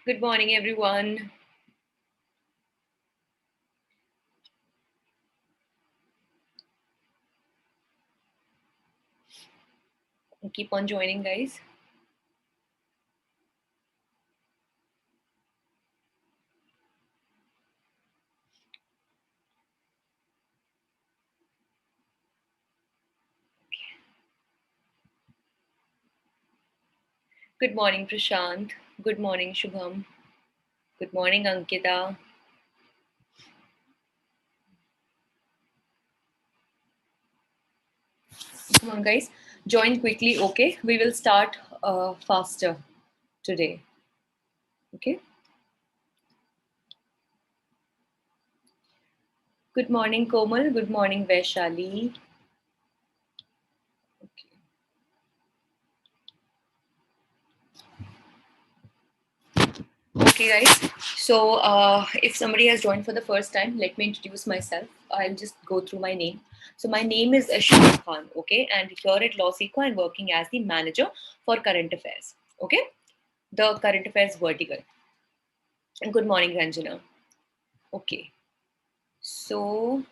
Good morning, everyone. Keep on joining, guys. Good morning, Prashant. Good morning, Shubham. Good morning, Ankita. Come on, guys. Join quickly, okay? We will start faster today, okay? Good morning, Komal. Good morning, Vaishali. Okay, guys. So, if somebody has joined for the first time, let me introduce myself. I'll just go through my name. So, my name is Sheva Khan, okay? And here at LawSikho, I'm working as the manager for current affairs, okay? The current affairs vertical. And good morning, Ranjana. Okay. So,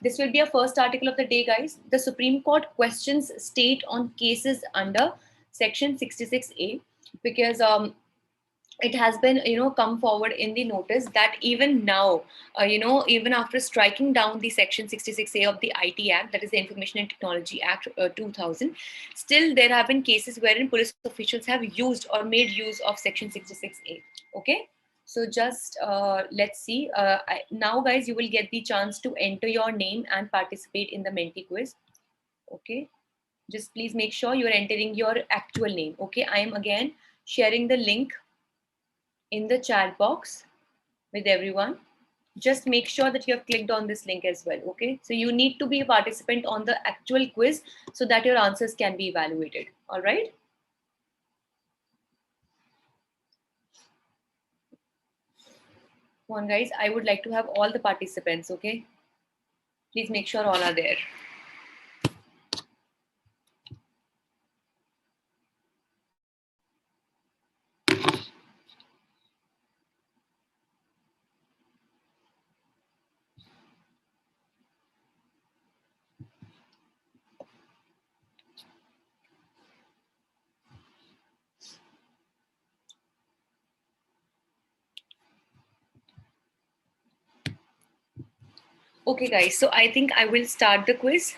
this will be our first article of the day, guys. The Supreme Court questions state on cases under Section 66A because it has been come forward in the notice that even now even after striking down the section 66A of the IT Act, that is the Information and Technology Act 2000, still there have been cases wherein police officials have used or made use of section 66A. Okay, so just let's see, now guys, you will get the chance to enter your name and participate in the Menti quiz. Okay, just please make sure you're entering your actual name. Okay, I am again sharing the link in the chat box with everyone. Just make sure that you have clicked on this link as well. Okay, so you need to be a participant on the actual quiz so that your answers can be evaluated. All right. Come on, guys, I would like to have all the participants. Okay, please make sure all are there. Okay, guys, so I think I will start the quiz,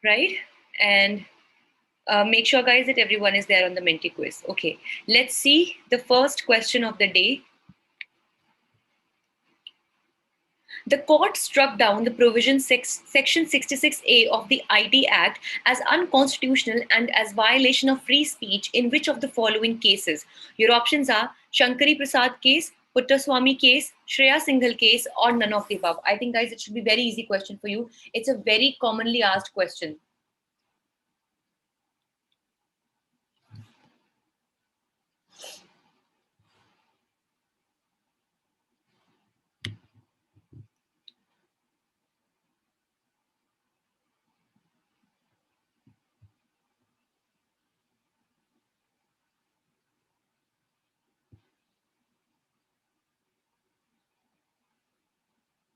right? And make sure, guys, that everyone is there on the Menti quiz. Okay, let's see the first question of the day. The court struck down the provision section 66A of the IT Act as unconstitutional and as violation of free speech in which of the following cases? Your options are Shankari Prasad case, Puttaswamy case, Shreya Singhal case, or none of the above. I think, guys, it should be a very easy question for you. It's a very commonly asked question.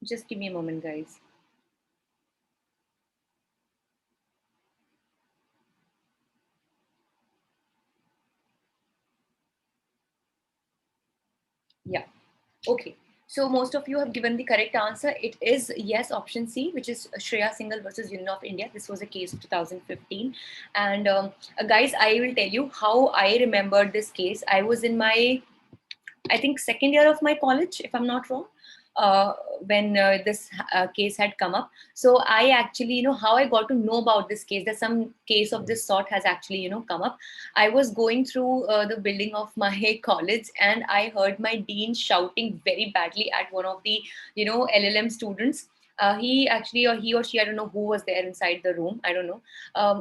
Just give me a moment, guys. Yeah. Okay. So most of you have given the correct answer. It is yes, option C, which is Shreya Singhal versus Union of India. This was a case of 2015. And guys, I will tell you how I remembered this case. I was in my, I think, second year of my college, if I'm not wrong, when this case had come up. So I actually, how I got to know about this case, that some case of this sort has actually, come up. I was going through the building of my college, and I heard my dean shouting very badly at one of the, LLM students. He actually, or he or she, I don't know who was there inside the room, I don't know,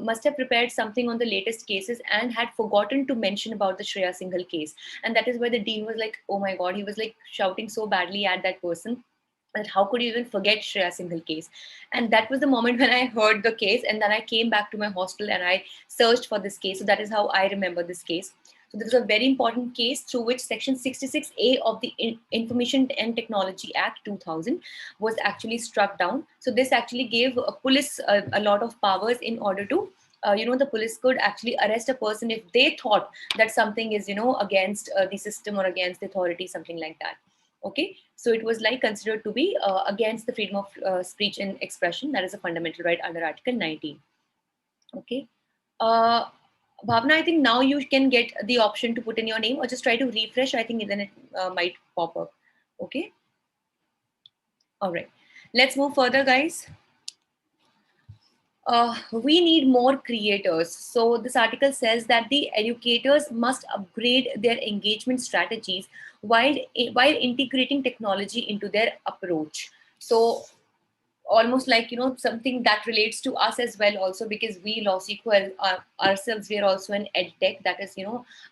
must have prepared something on the latest cases and had forgotten to mention about the Shreya Singhal case. And that is why the dean was like, oh my God, he was like shouting so badly at that person that how could you even forget Shreya Singhal case? And that was the moment when I heard the case, and then I came back to my hostel and I searched for this case. So that is how I remember this case. So there was a very important case through which Section 66A of the Information and Technology Act 2000 was actually struck down. So this actually gave police a lot of powers in order to, the police could actually arrest a person if they thought that something is, against the system or against the authority, something like that. Okay, so it was like considered to be against the freedom of speech and expression. That is a fundamental right under Article 19. Okay. Bhavna, I think now you can get the option to put in your name, or just try to refresh. I think then it might pop up. Okay. All right. Let's move further, guys. We need more creators. So this article says that the educators must upgrade their engagement strategies while integrating technology into their approach. So almost like, something that relates to us as well also, because we LawSikho ourselves, we are also an ed tech, that is,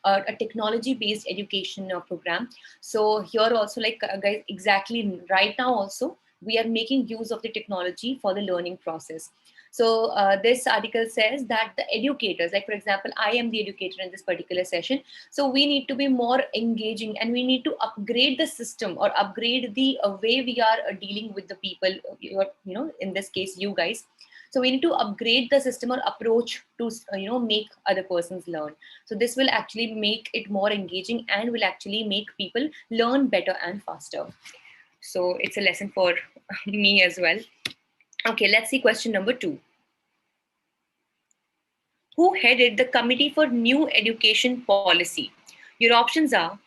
a technology based education program. So here also, like, guys, exactly right now also we are making use of the technology for the learning process. So this article says that the educators, like for example, I am the educator in this particular session, so we need to be more engaging, and we need to upgrade the system or upgrade the way we are dealing with the people, in this case, you guys. So we need to upgrade the system or approach to, make other persons learn. So this will actually make it more engaging and will actually make people learn better and faster. So it's a lesson for me as well. Okay, let's see question number 2. Who headed the Committee for New Education Policy? Your options are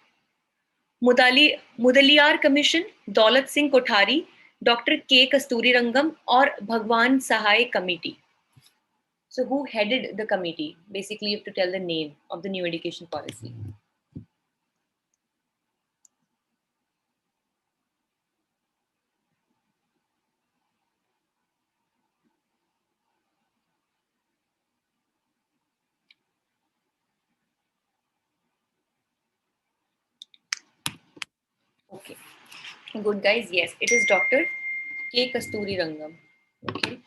Mudaliar Commission, Daulat Singh Kothari, Dr. K. Kasturirangam, or Bhagwan Sahai Committee. So who headed the committee? Basically, you have to tell the name of the new education policy. Okay, good guys. Yes, it is Dr. K. Kasturirangam. Okay.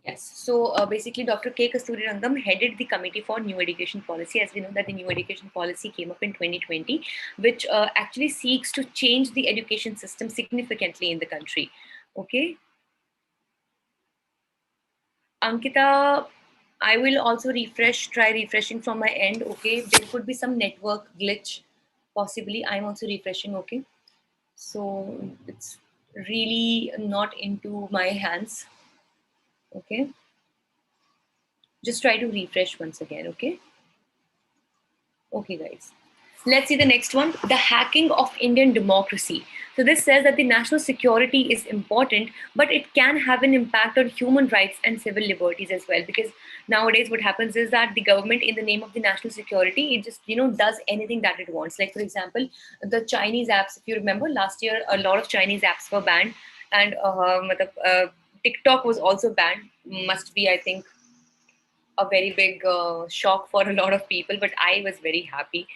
Yes. So basically, Dr. K. Kasturirangam headed the Committee for New Education Policy. As we know that the New Education Policy came up in 2020, which actually seeks to change the education system significantly in the country. Okay. Ankita, I will also try refreshing from my end. Okay. There could be some network glitch, possibly. I'm also refreshing. Okay. So it's really not into my hands. Okay. Just try to refresh once again. Okay. Okay, guys. Let's see the next one, the hacking of Indian democracy. So this says that the national security is important, but it can have an impact on human rights and civil liberties as well. Because nowadays what happens is that the government, in the name of the national security, it just, does anything that it wants. Like for example, the Chinese apps, if you remember last year, a lot of Chinese apps were banned, and TikTok was also banned. Must be, I think, a very big shock for a lot of people, but I was very happy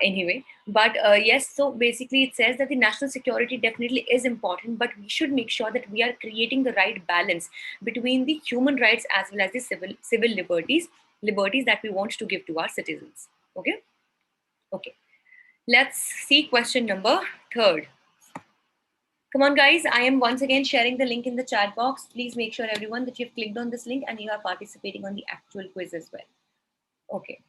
anyway. But yes, so basically it says that the national security definitely is important, but we should make sure that we are creating the right balance between the human rights as well as the civil liberties that we want to give to our citizens. Okay. Okay. Let's see question number 3rd. Come on, guys. I am once again sharing the link in the chat box. Please make sure, everyone, that you've clicked on this link and you are participating on the actual quiz as well. Okay.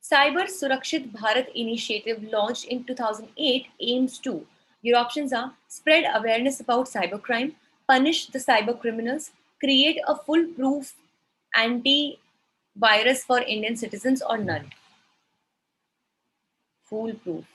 Cyber Surakshit Bharat initiative launched in 2008 aims to, your options are spread awareness about cybercrime, punish the cyber criminals, create a foolproof anti-virus for Indian citizens, or none. Foolproof.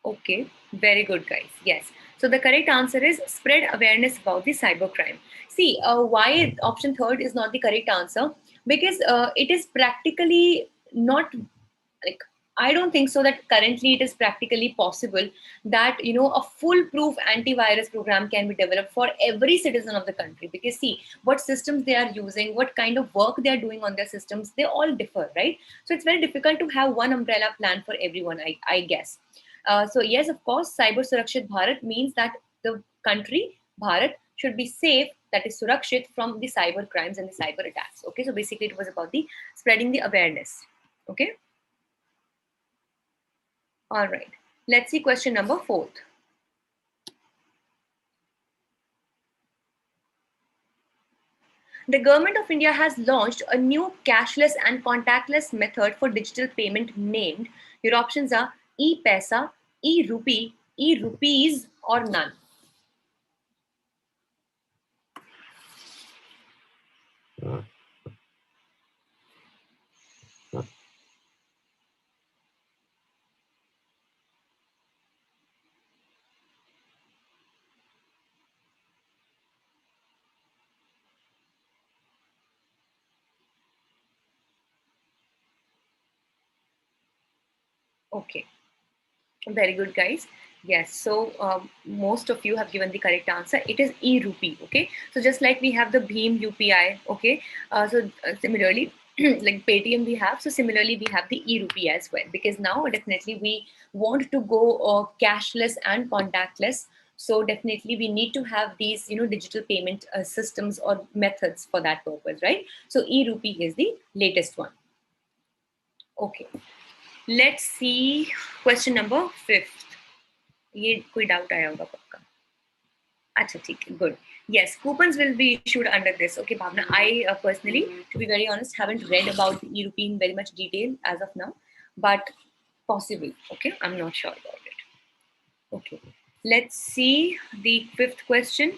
Okay, very good, guys. Yes. So the correct answer is spread awareness about the cybercrime. See, why option 3rd is not the correct answer? Because it is practically not like I don't think so that currently it is practically possible that a foolproof antivirus program can be developed for every citizen of the country, because see what systems they are using, what kind of work they are doing on their systems, they all differ, right? So it's very difficult to have one umbrella plan for everyone, I guess. So yes, of course, cyber surakshit Bharat means that the country Bharat should be safe, that is surakshit from the cyber crimes and the cyber attacks. Okay, so basically it was about the spreading the awareness. Okay. All right, let's see question number 4. The government of India has launched a new cashless and contactless method for digital payment named, your options are e-paisa, e-rupee, e-rupees, or none. Okay, very good, guys. Yes, so most of you have given the correct answer. It is e-rupee. Okay, so just like we have the Bheem UPI. Okay, similarly, like Paytm we have. So similarly, we have the e-rupee as well, because now definitely we want to go cashless and contactless. So definitely we need to have these digital payment systems or methods for that purpose, right? So e-rupee is the latest one. Okay, let's see question number 5. ये कोई doubt आया होगा पक्का. अच्छा ठीक है, good. Yes, coupons will be issued under this. Okay, Bhavna, I personally, to be very honest, haven't read about the e-rupee in very much detail as of now, but possible. Okay, I'm not sure about it. Okay, let's see the 5th question.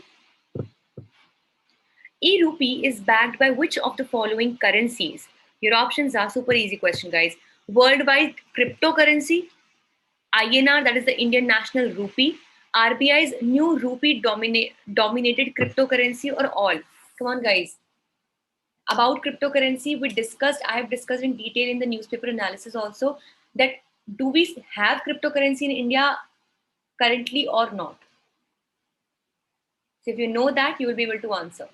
E-rupee is backed by which of the following currencies? Your options are super easy question, guys. Worldwide cryptocurrency, INR, that is the Indian National Rupee, RBI's new rupee dominated cryptocurrency, or all? Come on, guys. About cryptocurrency, I have discussed in detail in the newspaper analysis also, that do we have cryptocurrency in India currently or not? So if you know that, you will be able to answer.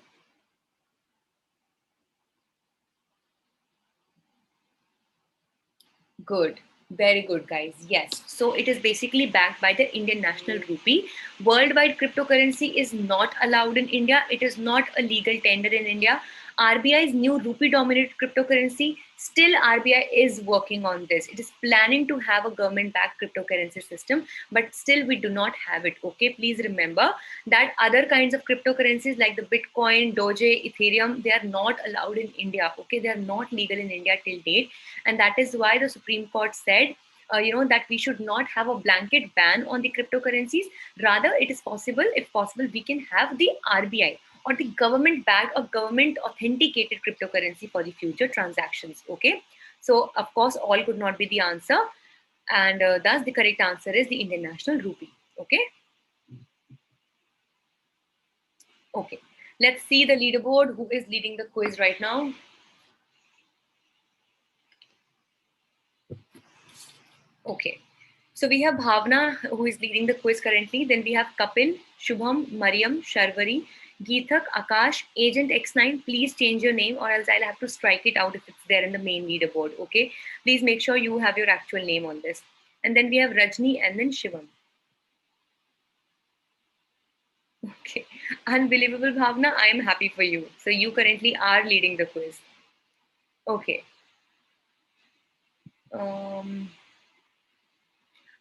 Good. Very good, guys. Yes. So it is basically backed by the Indian National Rupee. Worldwide cryptocurrency is not allowed in India. It is not a legal tender in India. RBI's new rupee dominated cryptocurrency, still RBI is working on this. It is planning to have a government backed cryptocurrency system, but still we do not have it. Okay, please remember that other kinds of cryptocurrencies like the Bitcoin, Doge, Ethereum, they are not allowed in India. Okay, they are not legal in India till date. And that is why the Supreme Court said that we should not have a blanket ban on the cryptocurrencies. Rather, it is possible, if possible, we can have the RBI or the government backed or government authenticated cryptocurrency for the future transactions. Okay, so of course all could not be the answer, and thus the correct answer is the Indian National Rupee. Okay. Okay, let's see the leaderboard. Who is leading the quiz right now? Okay, so we have Bhavna, who is leading the quiz currently. Then we have Kapil, Shubham, Mariam, Sharvari, Geethak, Akash, Agent X9. Please change your name, or else I'll have to strike it out if it's there in the main leaderboard. Okay, please make sure you have your actual name on this. And then we have Rajni and then Shivam. Okay, unbelievable, Bhavna. I am happy for you. So you currently are leading the quiz. Okay.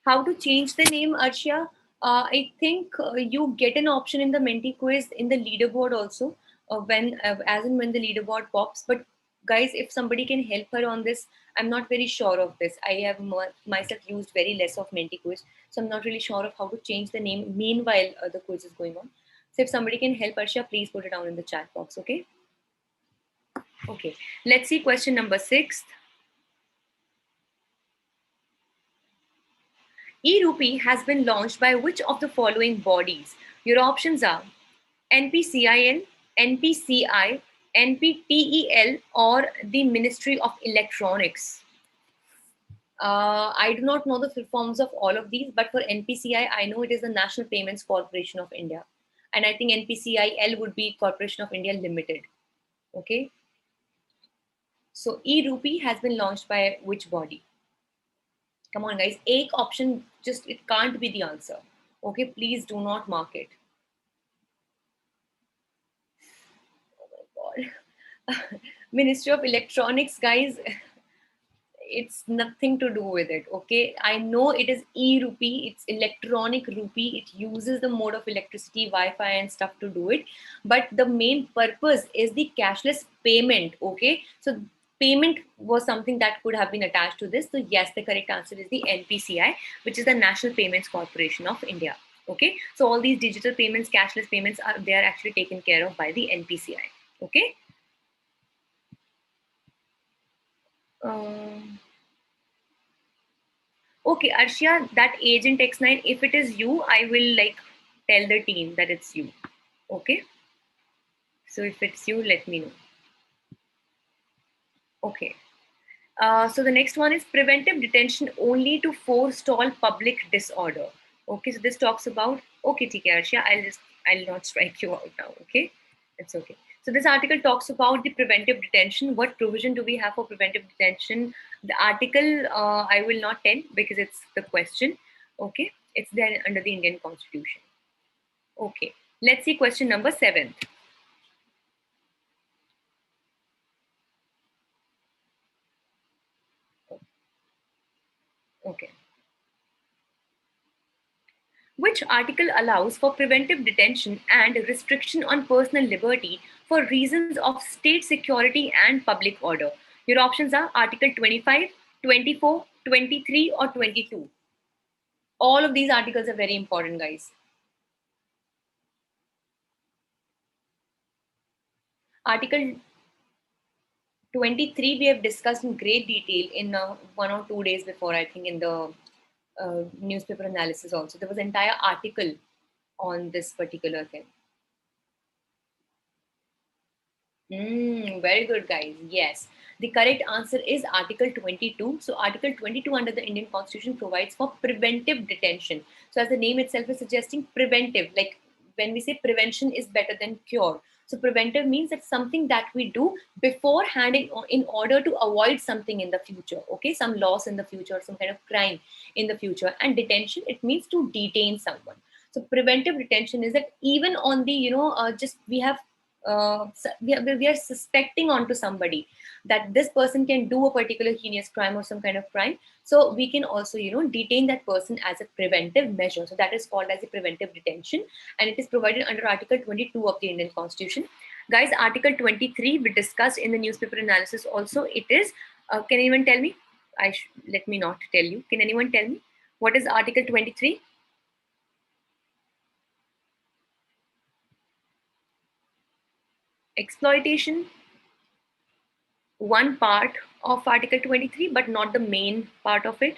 How to change the name, Arshia? I think you get an option in the Menti quiz in the leaderboard also, as and when the leaderboard pops. But guys, if somebody can help her on this, I'm not very sure of this. I have myself used very less of Menti quiz, so I'm not really sure of how to change the name. Meanwhile, the quiz is going on. So if somebody can help Arshia, please put it down in the chat box. Okay. Okay. Let's see question number 6. E-rupee has been launched by which of the following bodies? Your options are NPCIL, NPCI, NPTEL, or the Ministry of Electronics. I do not know the full forms of all of these, but for NPCI, I know it is the National Payments Corporation of India. And I think NPCIL would be Corporation of India Limited. Okay. So e-rupee has been launched by which body? Come on, guys. A option, just it can't be the answer. Okay, please do not mark it. Oh my God. Ministry of Electronics, guys. It's nothing to do with it. Okay, I know it is e-rupee, it's electronic rupee, it uses the mode of electricity, Wi-Fi and stuff to do it, but the main purpose is the cashless payment. Okay, so payment was something that could have been attached to this. So yes, the correct answer is the NPCI, which is the National Payments Corporation of India. Okay, so all these digital payments, cashless payments, they are actually taken care of by the NPCI. Okay. Okay, Arshia, that Agent X9, if it is you, I will like tell the team that it's you. Okay. So if it's you, let me know. Okay. So the next one is preventive detention only to forestall public disorder. Okay, so this talks about, okay, TK Arshia, I'll not strike you out now. Okay, it's okay. So this article talks about the preventive detention. What provision do we have for preventive detention? The article I will not tell because it's the question. Okay, it's there under the Indian Constitution. Okay, let's see question number 7. Okay. Which article allows for preventive detention and restriction on personal liberty for reasons of state security and public order? Your options are Article 25, 24, 23, or 22. All of these articles are very important, guys. Article 23 we have discussed in great detail in 1 or 2 days before, I think, in the newspaper analysis also. There was an entire article on this particular thing. Very good, guys. Yes. The correct answer is Article 22. So Article 22 under the Indian Constitution provides for preventive detention. So as the name itself is suggesting, preventive, like when we say prevention is better than cure. So preventive means that something that we do beforehand in order to avoid something in the future. Okay, some loss in the future, some kind of crime in the future. And detention, it means to detain someone. So preventive detention is that even on the, just we have we are suspecting onto somebody that this person can do a particular heinous crime or some kind of crime, so we can also detain that person as a preventive measure. So that is called as a preventive detention, and it is provided under Article 22 of the Indian Constitution. Guys, Article 23 we discussed in the newspaper analysis also. It is can anyone tell me? Let me not tell you. Can anyone tell me what is Article 23? Exploitation, one part of Article 23, but not the main part of it.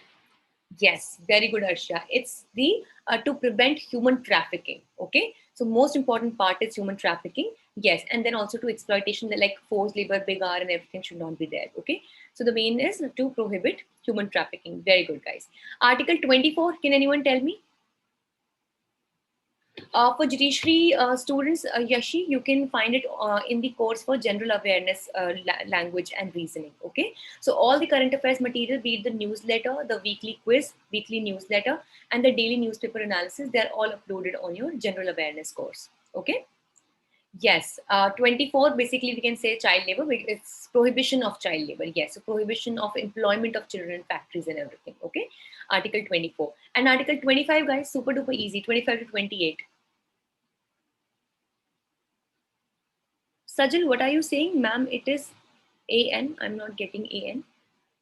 Yes, very good, Harsha. It's the to prevent human trafficking. Okay, so most important part is human trafficking. Yes, and then also to exploitation, like forced labor, big R, and everything should not be there. Okay, so the main is to prohibit human trafficking. Very good, guys. Article 24. Can anyone tell me? For judiciary students, Yashi, you can find it in the course for general awareness, language and reasoning. Okay, so all the current affairs material, be it the newsletter, the weekly quiz, weekly newsletter, and the daily newspaper analysis, they're all uploaded on your general awareness course. Okay. Yes, 24 basically we can say child labor. It's prohibition of child labor. Yes, so prohibition of employment of children in factories and everything. Okay, Article 24 and Article 25, guys, super duper easy. 25 to 28. Sajal, what are you saying, ma'am? It is AN. I'm not getting AN.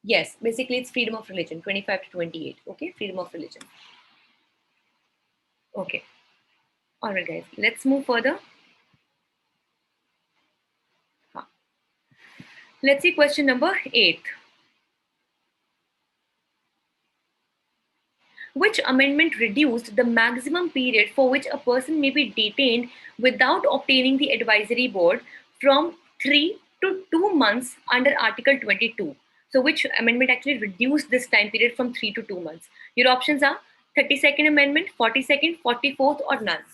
Yes, basically it's freedom of religion. 25 to 28. Okay, freedom of religion. Okay. All right, guys. Let's move further. Let's see question number 8. Which amendment reduced the maximum period for which a person may be detained without obtaining the advisory board from 3 to 2 months under Article 22? So which amendment actually reduced this time period from 3 to 2 months? Your options are 32nd Amendment, 42nd, 44th, or none.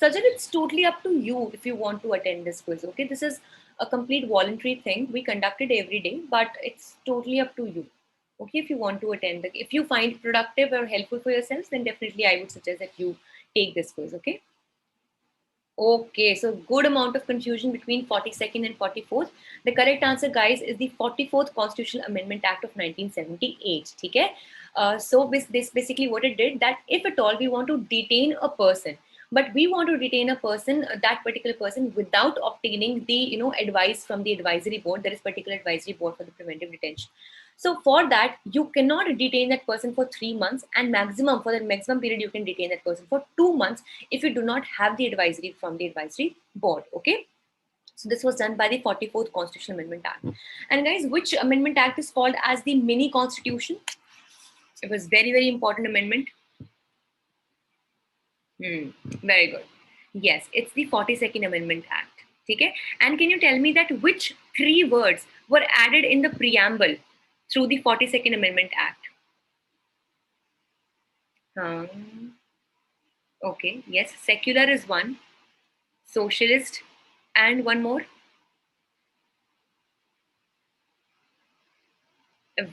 Sajjan, it's totally up to you if you want to attend this quiz. Okay, this is a complete voluntary thing. We conduct it every day, but it's totally up to you. Okay, if you want to attend, if you find it productive or helpful for yourselves, then definitely I would suggest that you take this quiz. Okay. Okay, so good amount of confusion between 42nd and 44th. The correct answer, guys, is the 44th Constitutional Amendment Act of 1978. Okay, so this basically what it did, that if at all we want to detain a person, but we want to detain a person, that particular person, without obtaining the advice from the advisory board. There is particular advisory board for the preventive detention. So for that, you cannot detain that person for 3 months, and maximum for the maximum period you can detain that person for 2 months if you do not have the advisory from the advisory board. Okay. So this was done by the 44th Constitutional Amendment Act. And guys, which Amendment Act is called as the mini constitution? It was very, very important amendment. Very good. Yes, it's the 42nd Amendment Act. Okay. And can you tell me that which three words were added in the preamble through the 42nd Amendment Act? Okay, yes, secular is one, socialist, and one more.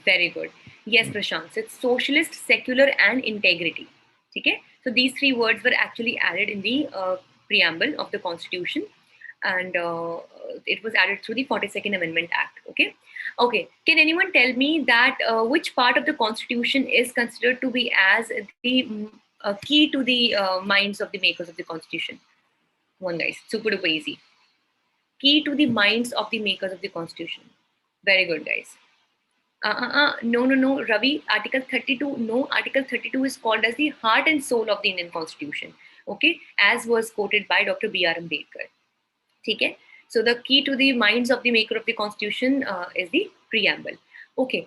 Very good. Yes, Prashant. So it's socialist, secular, and integrity. Okay. So these three words were actually added in the preamble of the Constitution, and it was added through the 42nd Amendment Act. Okay. Okay. Can anyone tell me that which part of the Constitution is considered to be as the key to the minds of the makers of the Constitution? One, guys. Super duper easy. Key to the minds of the makers of the Constitution. Very good, guys. No, Ravi. Article 32. No, Article 32 is called as the heart and soul of the Indian Constitution. Okay, as was quoted by Dr. B.R. Ambedkar. Okay. So the key to the minds of the maker of the Constitution is the preamble. Okay.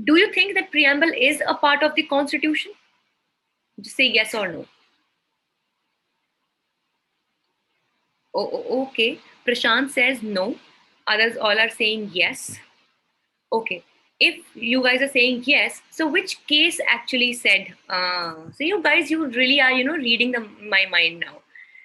Do you think that preamble is a part of the Constitution? Just say yes or no. Okay. Prashant says no. Others all are saying yes. Okay. If you guys are saying yes, so which case actually said? So you guys, you really are, reading my mind now.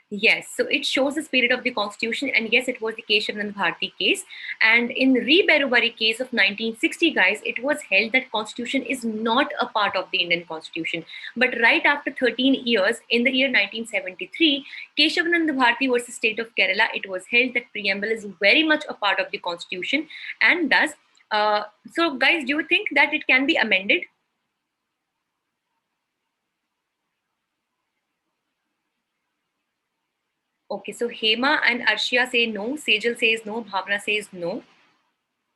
Yes, so it shows the spirit of the Constitution, and yes, it was the 𝗡𝗘𝗪𝗦 case. And in Re-Berubari case of 1960, guys, it was held that Constitution is not a part of the Indian Constitution. But right after 13 years, in the year 1973, 𝗡𝗘𝗪𝗦 Bharati versus State of Kerala, it was held that preamble is very much a part of the Constitution, and thus, so guys, do you think that it can be amended? Okay, so Hema and Arshia say no, Sejal says no, Bhavna says no.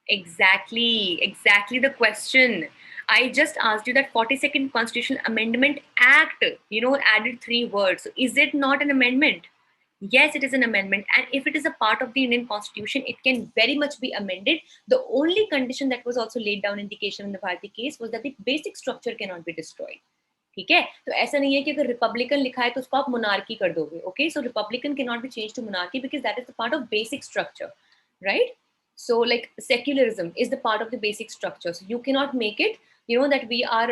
Exactly the question. I just asked you that 42nd Constitutional Amendment Act, added three words. So is it not an amendment? Yes, it is an amendment. And if it is a part of the Indian Constitution, it can very much be amended. The only condition that was also laid down in the 𝗡𝗘𝗪𝗦 case was that the basic structure cannot be destroyed. ठीक है, तो ऐसा नहीं है कि अगर Republican लिखा है तो उसको आप मोनार्की कर दोगे. Okay, so republican can not be change to monarchy because that is the part of basic structure, right? So like secularism is the part of the basic structure, so you cannot make it that we are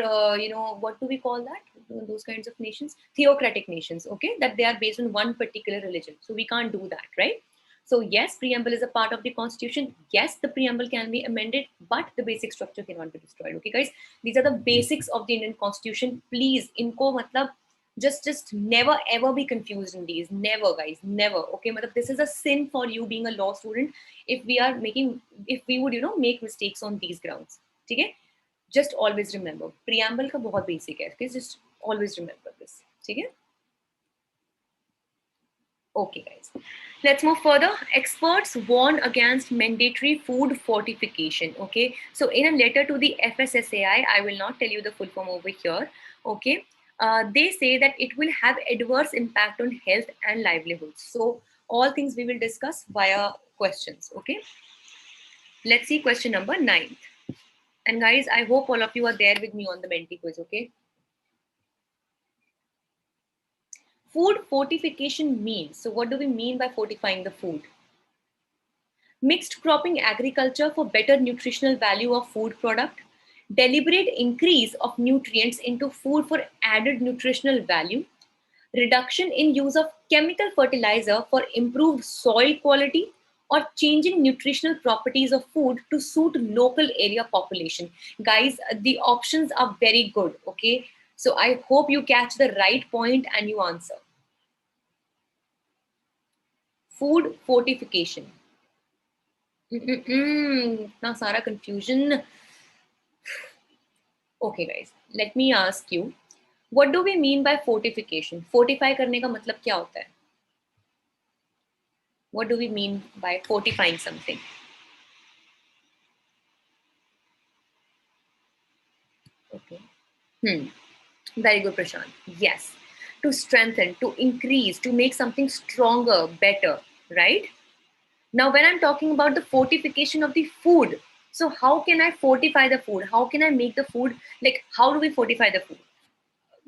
what do we call that, those kinds of nations, theocratic nations, okay, that they are based on one particular religion, so we can't do that, right? So yes, preamble is a part of the Constitution. Yes, the preamble can be amended, but the basic structure cannot be destroyed. Okay, guys, these are the basics of the Indian Constitution. Please, inko matlab just never ever be confused in these. Never, guys, never. Okay, matlab this is a sin for you being a law student if we would make mistakes on these grounds. Okay, just always remember preamble ka bahut basic hai. Okay, just always remember this. Okay. Okay, guys, let's move further. Experts warn against mandatory food fortification. Okay, so in a letter to the FSSAI, I will not tell you the full form over here. Okay, they say that it will have adverse impact on health and livelihoods. So all things we will discuss via questions. Okay, let's see question number 9. And guys, I hope all of you are there with me on the Menti quiz. Okay. Food fortification means, so what do we mean by fortifying the food? Mixed cropping agriculture for better nutritional value of food product, deliberate increase of nutrients into food for added nutritional value, reduction in use of chemical fertilizer for improved soil quality, or changing nutritional properties of food to suit local area population. Guys, the options are very good, okay? So I hope you catch the right point and you answer. Food fortification. Now, Sara, confusion. Okay, guys, let me ask you, what do we mean by fortification? Fortify करने का मतलब क्या होता है? What do we mean by fortifying something? Okay. Very good, Prashant. Yes. To strengthen, to increase, to make something stronger, better, right? Now, when I'm talking about the fortification of the food, so how can I fortify the food? How can I make the food, like, how do we fortify the food?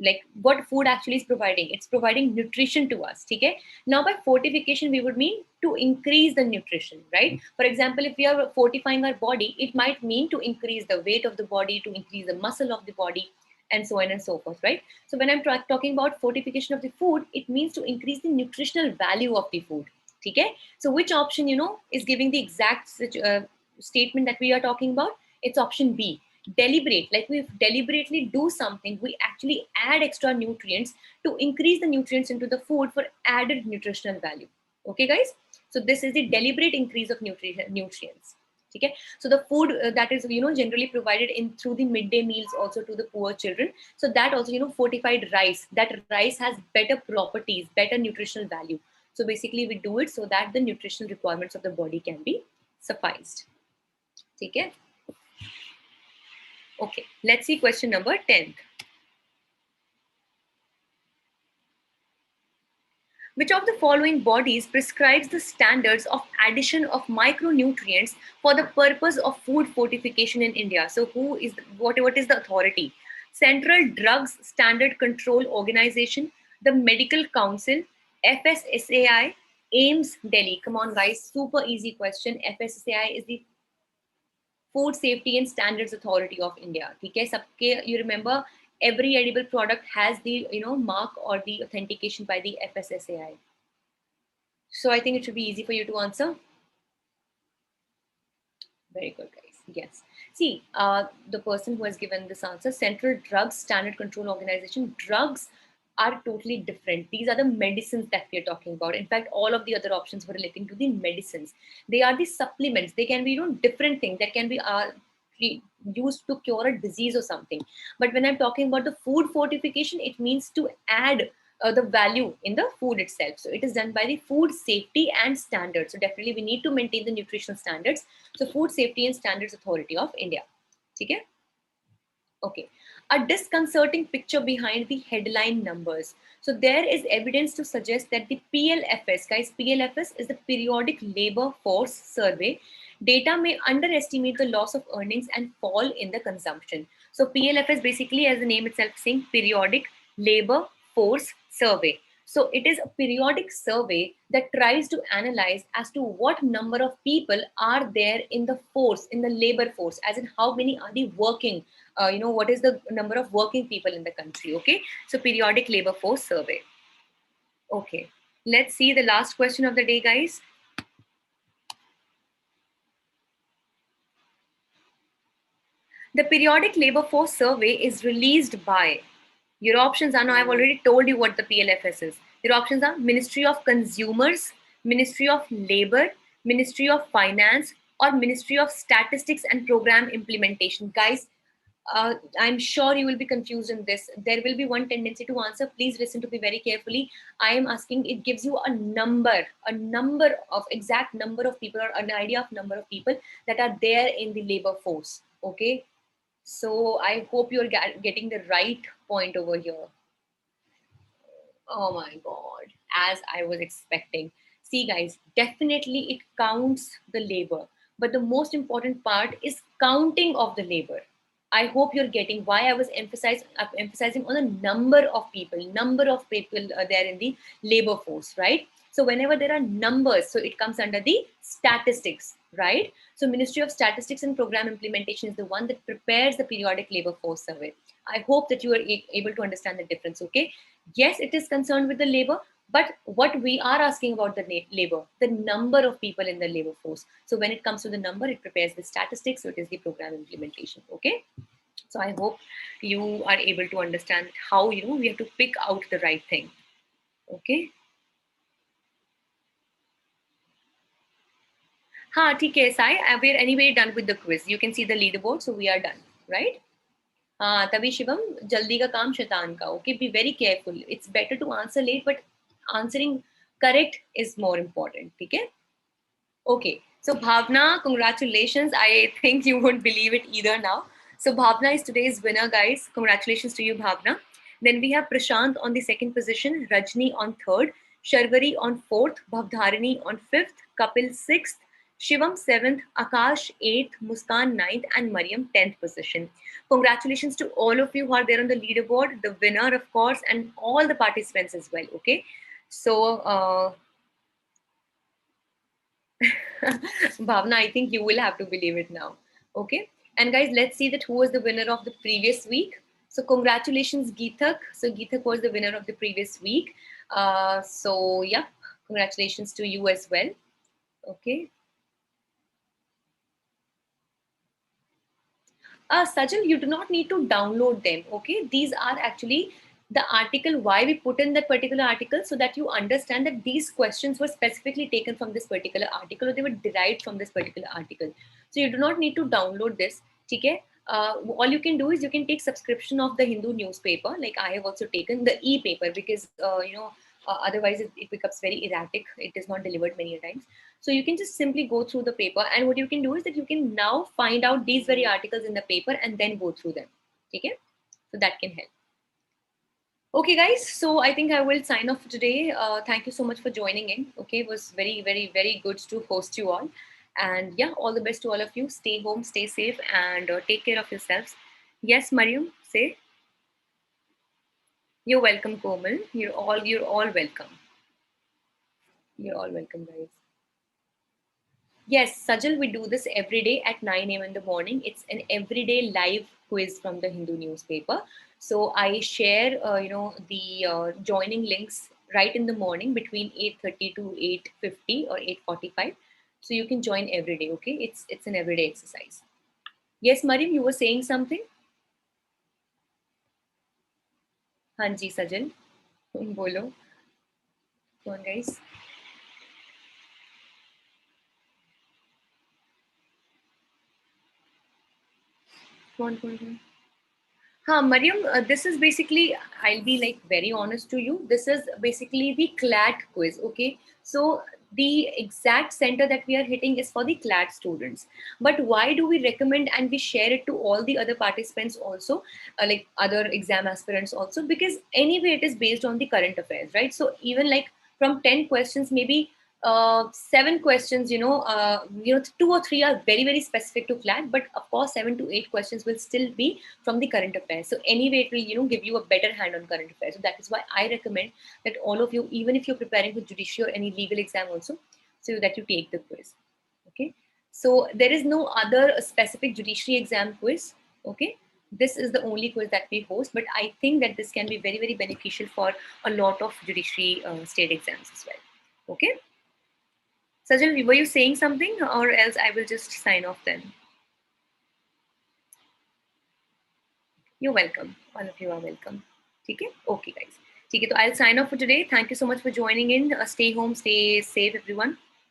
Like, what food actually is providing? It's providing nutrition to us, okay? Now, by fortification, we would mean to increase the nutrition, right? For example, if we are fortifying our body, it might mean to increase the weight of the body, to increase the muscle of the body, and so on and so forth, right? So when I'm talking about fortification of the food, it means to increase the nutritional value of the food, okay? So which option, is giving the exact statement that we are talking about? It's option B. Deliberate, like we deliberately do something, we actually add extra nutrients to increase the nutrients into the food for added nutritional value. Okay, guys? So this is the deliberate increase of nutrients. Okay, so the food that is generally provided in through the midday meals also to the poor children. So that also fortified rice. That rice has better properties, better nutritional value. So basically we do it so that the nutritional requirements of the body can be sufficed. Okay. Okay, let's see question number 10. Which of the following bodies prescribes the standards of addition of micronutrients for the purpose of food fortification in India? So who is what is the authority? Central Drugs Standard Control Organization, the Medical Council, FSSAI, AIMS Delhi. Come on, guys, super easy question. FSSAI is the Food Safety and Standards Authority of India. Okay, सबके, you remember every edible product has the mark or the authentication by the FSSAI. So I think it should be easy for you to answer. Very good, guys. Yes. See, the person who has given this answer, Central Drugs Standard Control Organization, drugs are totally different. These are the medicines that we are talking about. In fact, all of the other options were relating to the medicines. They are the supplements. They can be different things that can be used to cure a disease or something. But when I'm talking about the food fortification, it means to add the value in the food itself. So it is done by the Food Safety and Standards. So definitely we need to maintain the nutritional standards. So Food Safety and Standards Authority of India. Okay. Okay. A disconcerting picture behind the headline numbers. So there is evidence to suggest that the PLFS, guys, PLFS is the Periodic Labor Force Survey. Data may underestimate the loss of earnings and fall in the consumption. So PLFS basically, as the name itself saying, Periodic Labor Force Survey. So it is a periodic survey that tries to analyze as to what number of people are there in the force, in the labor force, as in how many are the working, what is the number of working people in the country, okay? So periodic labor force survey. Okay, let's see the last question of the day, guys. The periodic labor force survey is released by, your options are, now I've already told you what the PLFS is. Your options are Ministry of Consumers, Ministry of Labor, Ministry of Finance, or Ministry of Statistics and Program Implementation. Guys, I'm sure you will be confused in this. There will be one tendency to answer. Please listen to me very carefully. I am asking, it gives you a number of exact number of people, or an idea of number of people that are there in the labor force. Okay. So I hope you're getting the right point over here. Oh my God, as I was expecting. See, guys, definitely it counts the labor, but the most important part is counting of the labor. I hope you're getting why I was emphasizing on a number of people there in the labor force, right? So whenever there are numbers, so it comes under the statistics, right? So Ministry of Statistics and Program Implementation is the one that prepares the periodic labor force survey. I hope that you are able to understand the difference, okay? Yes, it is concerned with the labor, but what we are asking about the labor, the number of people in the labor force. So when it comes to the number, it prepares the statistics, so it is the program implementation, okay? So I hope you are able to understand how, we have to pick out the right thing, okay? हाँ ठीक है Sai, we're anyway done with the quiz. You can see the leaderboard, so we are done, right? हाँ तभी शिवम, जल्दी का काम शैतान का. Okay, be very careful. It's better to answer late, but answering correct is more important. ठीक है? Okay, so Bhavna, congratulations. I think you won't believe it either now. So Bhavna is today's winner, guys. Congratulations to you, Bhavna. Then we have Prashant on the second position, Rajni on third, Sharvari on fourth, Bhavdharini on fifth, Kapil sixth, Shivam seventh, Akash eighth, Muskan ninth, and Mariam 10th position. Congratulations to all of you who are there on the leaderboard, the winner, of course, and all the participants as well. Okay, so Bhavna, I think you will have to believe it now. Okay. And guys, let's see that who was the winner of the previous week. So congratulations, Geethak. So Geethak was the winner of the previous week. So yeah, congratulations to you as well. Okay. Sajal, you do not need to download them. Okay. These are actually the article, why we put in that particular article, so that you understand that these questions were specifically taken from this particular article, or they were derived from this particular article. So you do not need to download this. Okay. All you can do is you can take subscription of the Hindu newspaper. Like I have also taken the e-paper, because otherwise it becomes very erratic. It is not delivered many times. So you can just simply go through the paper, and what you can do is that you can now find out these very articles in the paper and then go through them. Okay, so that can help. Okay, guys. So I think I will sign off for today. Thank you so much for joining in. Okay, it was very, very, very good to host you all. And yeah, all the best to all of you. Stay home, stay safe, and take care of yourselves. Yes, Mariam, say. You're welcome, Komal. You're all welcome. You're all welcome, guys. Yes, Sajal, we do this every day at 9 a.m. in the morning. It's an everyday live quiz from the Hindu newspaper. So I share, the joining links right in the morning between 8:30 to 8:50 or 8:45. So you can join every day. Okay, it's an everyday exercise. Yes, Mariam, you were saying something. Hanji, Sajal, bolo. Come on, guys. Come on. Mariam, this is basically, I'll be like very honest to you. This is basically the CLAT quiz, okay? So the exact center that we are hitting is for the CLAT students. But why do we recommend and we share it to all the other participants also, like other exam aspirants also? Because anyway, it is based on the current affairs, right? So even like from 10 questions, maybe 7 questions, 2 or 3 are very, very specific to CLAT, but of course, 7 to 8 questions will still be from the current affairs. So anyway, it will, give you a better hand on current affairs. So that is why I recommend that all of you, even if you're preparing for judiciary or any legal exam also, so that you take the quiz. Okay. So there is no other specific judiciary exam quiz. Okay. This is the only quiz that we host, but I think that this can be very, very beneficial for a lot of judiciary state exams as well. Okay. Sajal, were you saying something, or else I will just sign off then? You're welcome. All of you are welcome. Okay? Okay, guys. Okay, so I'll sign off for today. Thank you so much for joining in. Stay home, stay safe, everyone.